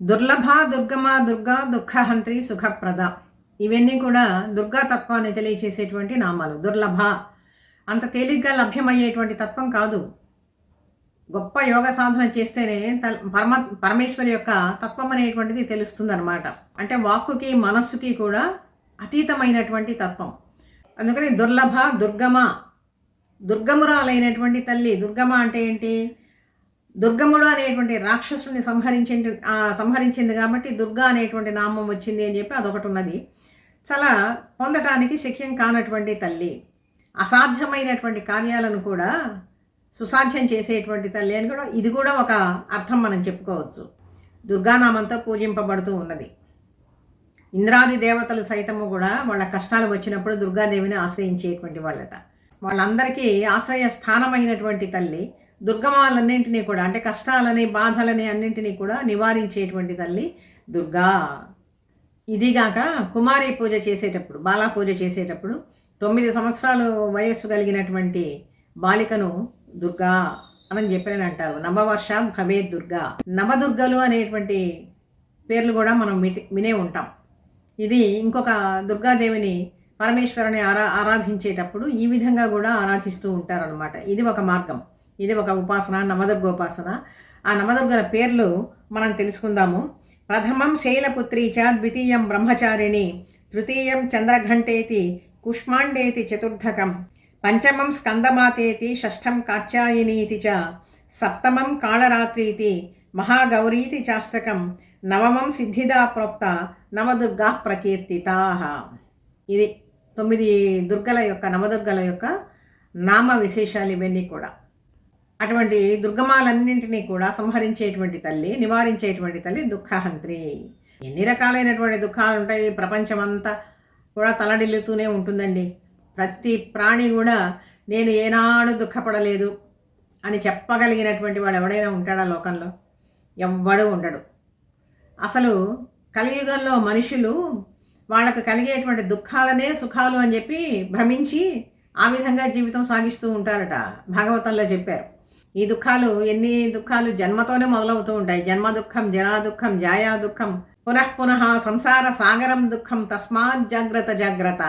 దుర్లభ, దుర్గమ, దుర్గా, దుఃఖహంత్రి, సుఖప్రద. ఇవన్నీ కూడా దుర్గా తత్వాన్ని తెలియచేసేటువంటి నామాలు. దుర్లభ అంత తేలిగ్గా లభ్యమయ్యేటువంటి తత్వం కాదు. గొప్ప యోగ సాధన చేస్తేనే పరమేశ్వరి యొక్క తత్వం అనేటువంటిది తెలుస్తుందన్నమాట. అంటే వాక్కుకి మనస్సుకి కూడా అతీతమైనటువంటి తత్వం. అందుకని దుర్లభ, దుర్గమ, దుర్గమురాలైనటువంటి తల్లి. దుర్గమ అంటే ఏంటి? దుర్గముడు అనేటువంటి రాక్షసుని సంహరించింది కాబట్టి దుర్గా అనేటువంటి నామం వచ్చింది అని చెప్పి అదొకటి ఉన్నది. చాలా పొందటానికి శక్యం కానటువంటి తల్లి, అసాధ్యమైనటువంటి కార్యాలను కూడా సుసాధ్యం చేసేటువంటి తల్లి అని కూడా ఇది కూడా ఒక అర్థం మనం చెప్పుకోవచ్చు. దుర్గానామంతో పూజింపబడుతూ ఉన్నది. ఇంద్రాది దేవతలు సైతము కూడా వాళ్ళ కష్టాలు వచ్చినప్పుడు దుర్గాదేవిని ఆశ్రయించేటువంటి వాళ్ళట. వాళ్ళందరికీ ఆశ్రయ స్థానమైనటువంటి తల్లి. దుర్గమాలన్నింటినీ కూడా, అంటే కష్టాలని బాధలని అన్నింటినీ కూడా నివారించేటువంటి తల్లి దుర్గా. ఇదిగాక కుమారి పూజ చేసేటప్పుడు, బాలా పూజ చేసేటప్పుడు 9 సంవత్సరాలు వయస్సు కలిగినటువంటి బాలికను దుర్గా అని చెప్పని అంటారు. నవవర్షాత్ భవేత్ దుర్గా. నవదుర్గలు అనేటువంటి పేర్లు కూడా మనం వినే ఉంటాం. ఇది ఇంకొక దుర్గాదేవిని, పరమేశ్వరుని ఆరాధించేటప్పుడు ఈ విధంగా కూడా ఆరాధిస్తూ ఉంటారనమాట. ఇది ఒక మార్గం, ఇది ఒక ఉపాసన, నవదుర్గోపాసన. ఆ నవదుర్గల పేర్లు మనం తెలుసుకుందాము. ప్రథమం శైలపుత్రీ చ, ద్వితీయం బ్రహ్మచారిణి, తృతీయం చంద్రఘంటేతి, కుష్మాండేతి చతుర్థకం, పంచమం స్కందమాతేతి, షష్ఠం కాత్యాయనీతి చ, సప్తమం కాళరాత్రీతి, మహాగౌరీతి చాష్టకం, నవమం సిద్ధిదా ప్రోక్త, నవదుర్గా ప్రకీర్తితా. ఇది 9 దుర్గల యొక్క, నవదుర్గల యొక్క నామ విశేషాలు ఇవన్నీ కూడా. అటువంటి దుర్గమాలన్నింటినీ కూడా సంహరించేటువంటి తల్లి, నివారించేటువంటి తల్లి దుఃఖహంత్రి. ఎన్ని రకాలైనటువంటి దుఃఖాలు ఉంటాయి, ప్రపంచమంతా కూడా తలడిల్లుతూనే ఉంటుందండి. ప్రతి ప్రాణి కూడా నేను ఏనాడు దుఃఖపడలేదు అని చెప్పగలిగినటువంటి వాడు ఎవడైనా ఉంటాడా లోకంలో? ఎవ్వడూ ఉండడు. అసలు కలియుగంలో మనుషులు వాళ్ళకు కలిగేటువంటి దుఃఖాలనే సుఖాలు అని చెప్పి భ్రమించి ఆ విధంగా జీవితం సాగిస్తూ ఉంటారట. భాగవతంలో చెప్పారు. ఈ దుఃఖాలు, ఎన్ని దుఃఖాలు జన్మతోనే మొదలవుతూ ఉంటాయి. జన్మ దుఃఖం, జరా దుఃఖం, జాయా దుఃఖం, పునః సంసార సాగరం దుఃఖం, తస్మాత్ జాగ్రత్త జాగ్రత్త.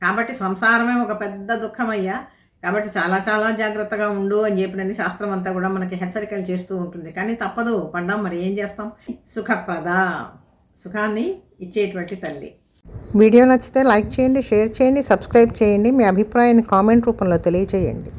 కాబట్టి సంసారమే ఒక పెద్ద దుఃఖమయ్యా, కాబట్టి చాలా చాలా జాగ్రత్తగా ఉండు అని చెప్పినని శాస్త్రం అంతా కూడా మనకి హెచ్చరికలు చేస్తూ ఉంటుంది. కానీ తప్పదు, పడ్డాం, మరి ఏం చేస్తాం. సుఖప్రద, సుఖాన్ని ఇచ్చేటువంటి తల్లి. వీడియో నచ్చితే లైక్ చేయండి, షేర్ చేయండి, సబ్స్క్రైబ్ చేయండి. మీ అభిప్రాయాన్ని కామెంట్ రూపంలో తెలియచేయండి.